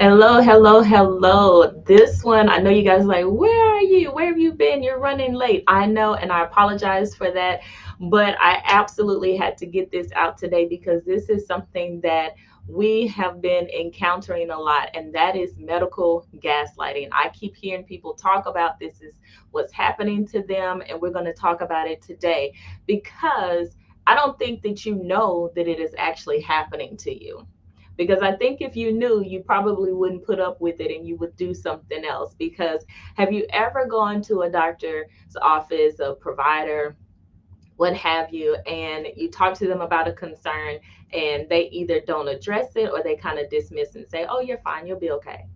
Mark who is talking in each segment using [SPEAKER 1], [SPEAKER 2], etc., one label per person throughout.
[SPEAKER 1] Hello, hello, hello. This one, I know you guys are like, where are you? Where have you been? You're running late. I know, and I apologize for that. But I absolutely had to get this out today because this is something that we have been encountering a lot, and that is medical gaslighting. I keep hearing people talk about this is what's happening to them, and we're going to talk about it today because I don't think that you know that it is actually happening to you, because I think if you knew, you probably wouldn't put up with it and you would do something else. Because have you ever gone to a doctor's office, a provider, what have you, and you talk to them about a concern and they either don't address it or they kind of dismiss and say, oh, you're fine, you'll be okay?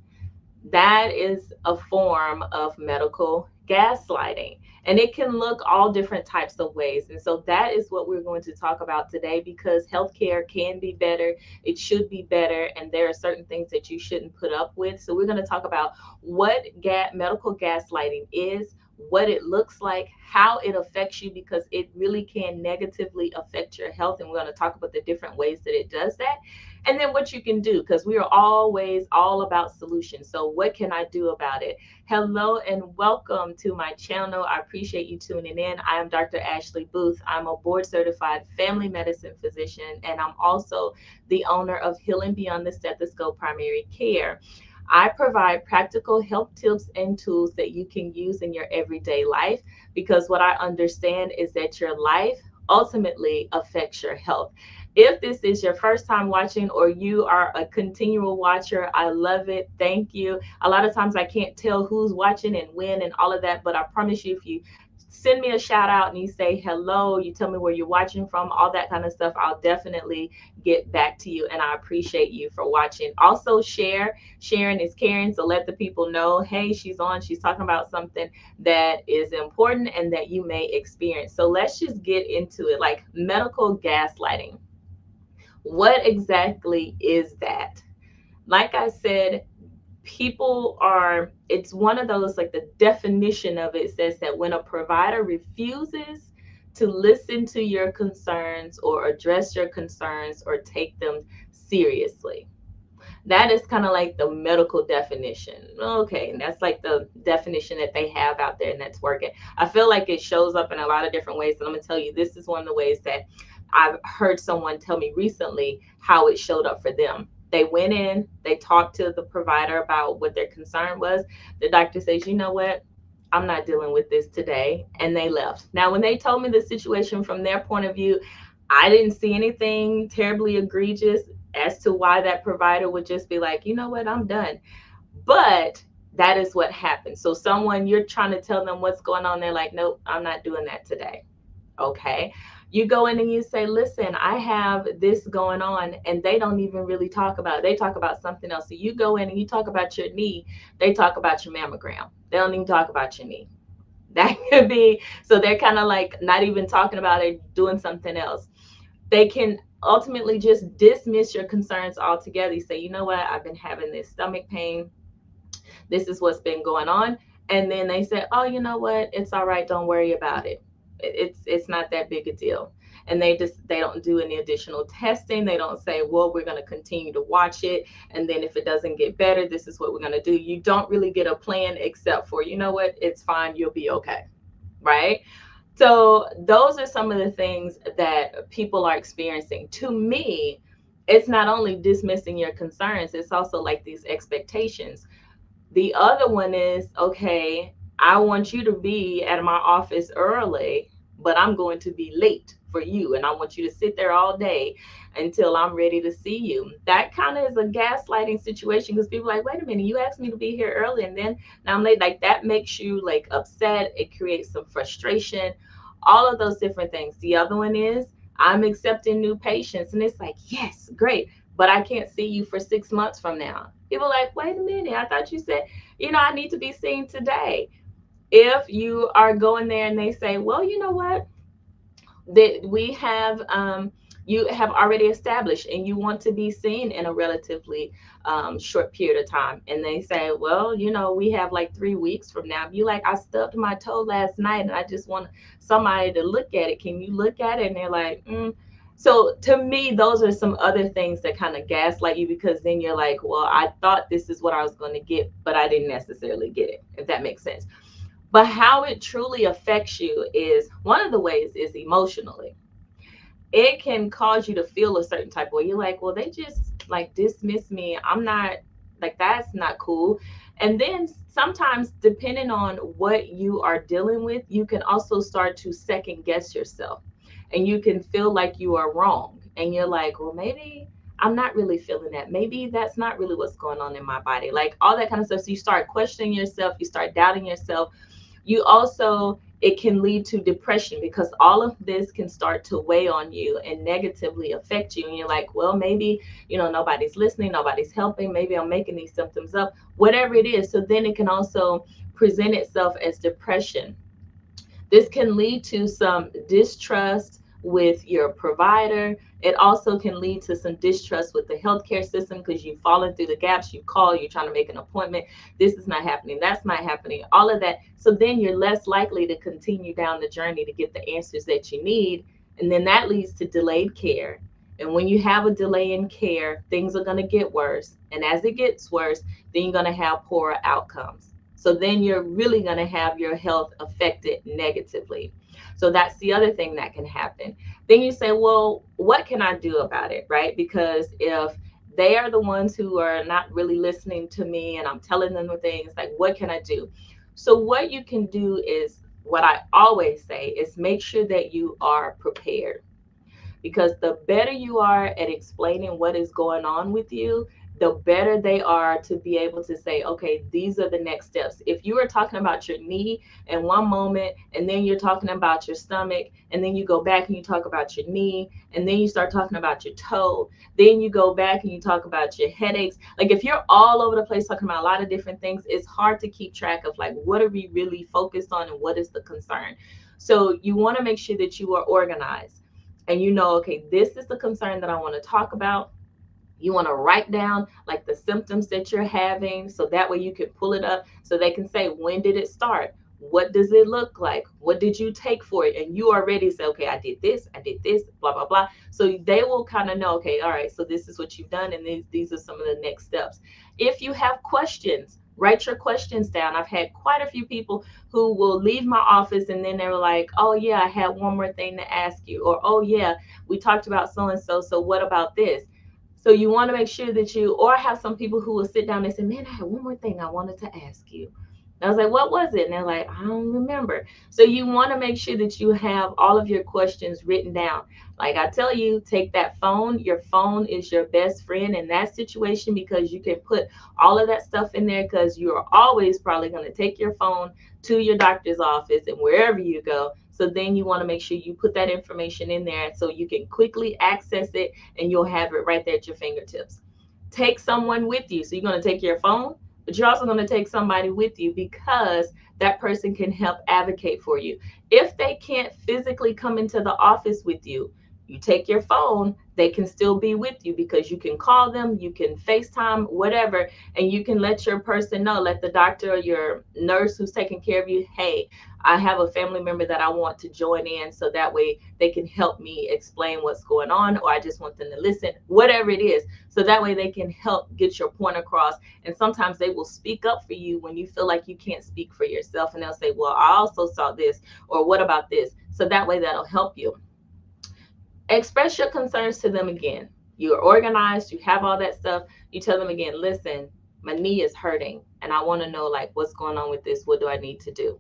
[SPEAKER 1] That is a form of medical gaslighting. And it can look all different types of ways. And so that is what we're going to talk about today, because healthcare can be better. It should be better. And there are certain things that you shouldn't put up with. So we're going to talk about what medical gaslighting is, what it looks like, how it affects you, because it really can negatively affect your health. And we're going to talk about the different ways that it does that, and then what you can do, because we are always all about solutions. So what can I do about it? Hello and welcome to my channel. I appreciate you tuning in. I am Dr. Ashley Booth. I'm a board certified family medicine physician, and I'm also the owner of Healing Beyond the Stethoscope Primary Care. I provide practical health tips and tools that you can use in your everyday life, because what I understand is that your life ultimately affects your health. If this is your first time watching or you are a continual watcher, I love it. Thank you. A lot of times I can't tell who's watching and when and all of that, but I promise you, if you send me a shout out and you say hello, you tell me where you're watching from, all that kind of stuff, I'll definitely get back to you. And I appreciate you for watching. Also, share. Sharing is caring. So let the people know, hey, she's on, she's talking about something that is important and that you may experience. So let's just get into it. Like medical gaslighting, what exactly is that? Like I said, it's one of those, like the definition of it says that when a provider refuses to listen to your concerns or address your concerns or take them seriously. That is kind of like the medical definition. Okay, and that's like the definition that they have out there and that's working. I feel like it shows up in a lot of different ways. And I'm going to tell you, this is one of the ways that I've heard someone tell me recently how it showed up for them. They went in, they talked to the provider about what their concern was. The doctor says, you know what? I'm not dealing with this today. And they left. Now, when they told me the situation from their point of view, I didn't see anything terribly egregious as to why that provider would just be like, you know what, I'm done. But that is what happens. So, someone, you're trying to tell them what's going on, they're like, nope, I'm not doing that today. Okay. You go in and you say, listen, I have this going on, and they don't even really talk about it. They talk about something else. So you go in and you talk about your knee, they talk about your mammogram. They don't even talk about your knee. That could be, so they're kind of like not even talking about it, doing something else. They can ultimately just dismiss your concerns altogether. You say, you know what, I've been having this stomach pain. This is what's been going on. And then they say, oh, you know what, it's all right, don't worry about it. It's not that big a deal. And they don't do any additional testing. They don't say, well, we're going to continue to watch it, and then if it doesn't get better, this is what we're going to do. You don't really get a plan except for, you know what, it's fine, you'll be okay. Right? So those are some of the things that people are experiencing. To me, it's not only dismissing your concerns, it's also like these expectations. The other one is, okay, I want you to be at my office early, but I'm going to be late for you. And I want you to sit there all day until I'm ready to see you. That kind of is a gaslighting situation, because people are like, wait a minute, you asked me to be here early and then now I'm late. Like that makes you like upset. It creates some frustration, all of those different things. The other one is, I'm accepting new patients. And it's like, yes, great, but I can't see you for 6 months from now. People are like, wait a minute, I thought you said, I need to be seen today. If you are going there and they say, well, you know what, that we have, you have already established and you want to be seen in a relatively short period of time. And they say, well, we have like 3 weeks from now. You like, I stubbed my toe last night and I just want somebody to look at it. Can you look at it? And they're like, So to me, those are some other things that kind of gaslight you, because then you're like, well, I thought this is what I was going to get, but I didn't necessarily get it, if that makes sense. But how it truly affects you is, one of the ways is emotionally. It can cause you to feel a certain type of way. You're like, well, they just like dismiss me. I'm not, like, that's not cool. And then sometimes, depending on what you are dealing with, you can also start to second guess yourself, and you can feel like you are wrong. And you're like, well, maybe I'm not really feeling that. Maybe that's not really what's going on in my body. Like all that kind of stuff. So you start questioning yourself, you start doubting yourself. You also, it can lead to depression, because all of this can start to weigh on you and negatively affect you. And you're like, well, maybe, nobody's listening, nobody's helping, maybe I'm making these symptoms up, whatever it is. So then it can also present itself as depression. This can lead to some distrust with your provider. It also can lead to some distrust with the healthcare system, because you've fallen through the gaps. You call, you're trying to make an appointment. This is not happening. That's not happening. All of that. So then you're less likely to continue down the journey to get the answers that you need. And then that leads to delayed care. And when you have a delay in care, things are going to get worse. And as it gets worse, then you're going to have poorer outcomes. So then you're really going to have your health affected negatively. So that's the other thing that can happen. Then you say, well, what can I do about it? Right? Because if they are the ones who are not really listening to me and I'm telling them the things, like, what can I do? So, what you can do is what I always say is make sure that you are prepared, because the better you are at explaining what is going on with you, the better they are to be able to say, okay, these are the next steps. If you are talking about your knee in one moment, and then you're talking about your stomach, and then you go back and you talk about your knee, and then you start talking about your toe, then you go back and you talk about your headaches. Like, if you're all over the place talking about a lot of different things, it's hard to keep track of, like, what are we really focused on and what is the concern. So you want to make sure that you are organized, and okay, this is the concern that I want to talk about. You want to write down like the symptoms that you're having, so that way you can pull it up, so they can say, when did it start? What does it look like? What did you take for it? And you already say, okay, I did this, blah, blah, blah. So they will kind of know, okay, all right, so this is what you've done, and these are some of the next steps. If you have questions, write your questions down. I've had quite a few people who will leave my office, and then they were like, oh, yeah, I had one more thing to ask you. Or, oh, yeah, we talked about so and so. So what about this? So you want to make sure that you, or I have some people who will sit down and say, man, I had one more thing I wanted to ask you. And I was like, what was it? And they're like, I don't remember. So you want to make sure that you have all of your questions written down. Like I tell you, take that phone. Your phone is your best friend in that situation, because you can put all of that stuff in there, because you're always probably going to take your phone to your doctor's office and wherever you go. So then you want to make sure you put that information in there so you can quickly access it, and you'll have it right there at your fingertips. Take someone with you. So you're going to take your phone, but you're also going to take somebody with you, because that person can help advocate for you. If they can't physically come into the office with you, you take your phone, they can still be with you, because you can call them, you can FaceTime, whatever, and you can let your person know, let the doctor or your nurse who's taking care of you, hey, I have a family member that I want to join in, so that way they can help me explain what's going on, or I just want them to listen, whatever it is. So that way they can help get your point across. And sometimes they will speak up for you when you feel like you can't speak for yourself. And they'll say, well, I also saw this, or what about this? So that way that'll help you. Express your concerns to them again. You're organized, you have all that stuff. You tell them again, listen, my knee is hurting and I want to know, like, what's going on with this? What do I need to do?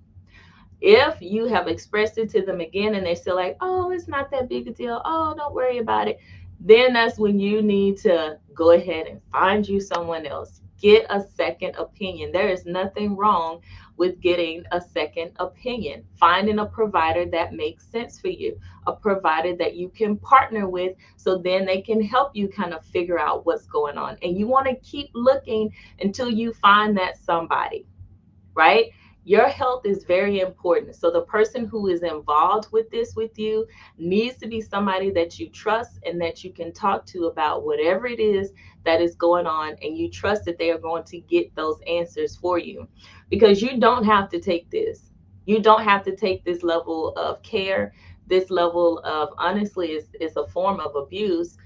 [SPEAKER 1] If you have expressed it to them again and they're still like, oh, it's not that big a deal, oh, don't worry about it, then that's when you need to go ahead and find you someone else. Get a second opinion. There is nothing wrong with getting a second opinion. Finding a provider that makes sense for you, a provider that you can partner with, so then they can help you kind of figure out what's going on. And you want to keep looking until you find that somebody, right? Your health is very important. So the person who is involved with this with you needs to be somebody that you trust and that you can talk to about whatever it is that is going on, and you trust that they are going to get those answers for you. Because you don't have to take this. You don't have to take this level of care. this level of, honestly, is a form of abuse,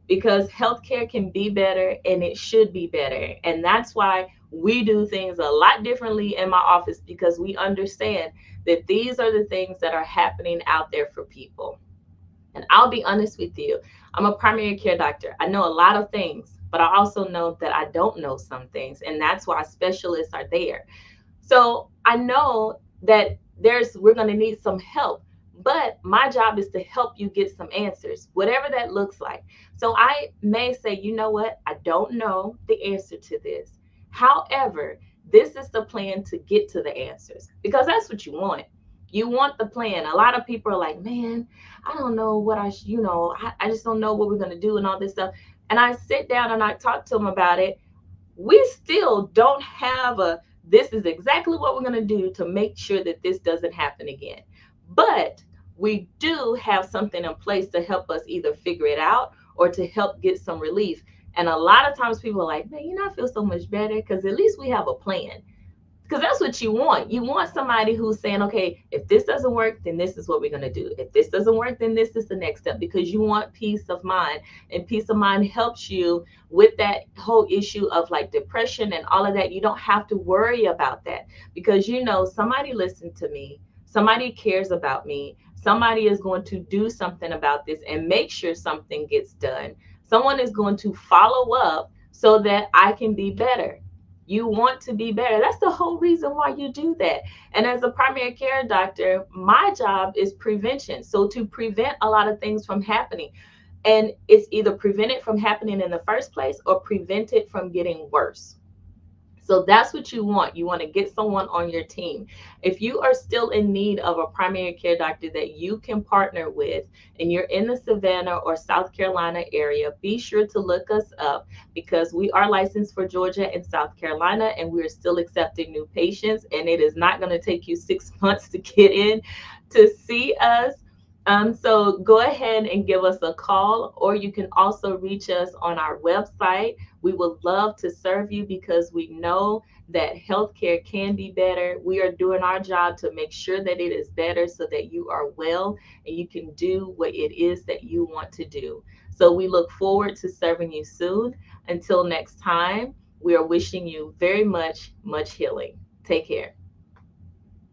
[SPEAKER 1] because healthcare can be better and it should be better. And that's why we do things a lot differently in my office, because we understand that these are the things that are happening out there for people. And I'll be honest with you, I'm a primary care doctor. I know a lot of things, but I also know that I don't know some things. And that's why specialists are there. So I know that we're going to need some help, but my job is to help you get some answers, whatever that looks like. So I may say, you know what, I don't know the answer to this. However, this is the plan to get to the answers, because that's what you want. You want the plan. A lot of people are like, man, I don't know what I just don't know what we're going to do and all this stuff. And I sit down and I talk to them about it. We still don't have a, this is exactly what we're going to do to make sure that this doesn't happen again. But we do have something in place to help us either figure it out or to help get some relief. And a lot of times people are like, man, I feel so much better because at least we have a plan, because that's what you want. You want somebody who's saying, okay, if this doesn't work, then this is what we're going to do. If this doesn't work, then this is the next step, because you want peace of mind. And peace of mind helps you with that whole issue of like depression and all of that. You don't have to worry about that, because somebody listened to me, somebody cares about me, somebody is going to do something about this and make sure something gets done. Someone is going to follow up so that I can be better. You want to be better. That's the whole reason why you do that. And as a primary care doctor, my job is prevention. So to prevent a lot of things from happening. And it's either prevent it from happening in the first place or prevent it from getting worse. So that's what you want. You want to get someone on your team. If you are still in need of a primary care doctor that you can partner with, and you're in the Savannah or South Carolina area, be sure to look us up, because we are licensed for Georgia and South Carolina, and we're still accepting new patients. And it is not going to take you 6 months to get in to see us. So go ahead and give us a call, or you can also reach us on our website. We would love to serve you, because we know that healthcare can be better. We are doing our job to make sure that it is better, so that you are well and you can do what it is that you want to do. So we look forward to serving you soon. Until next time, we are wishing you very much, much healing. Take care.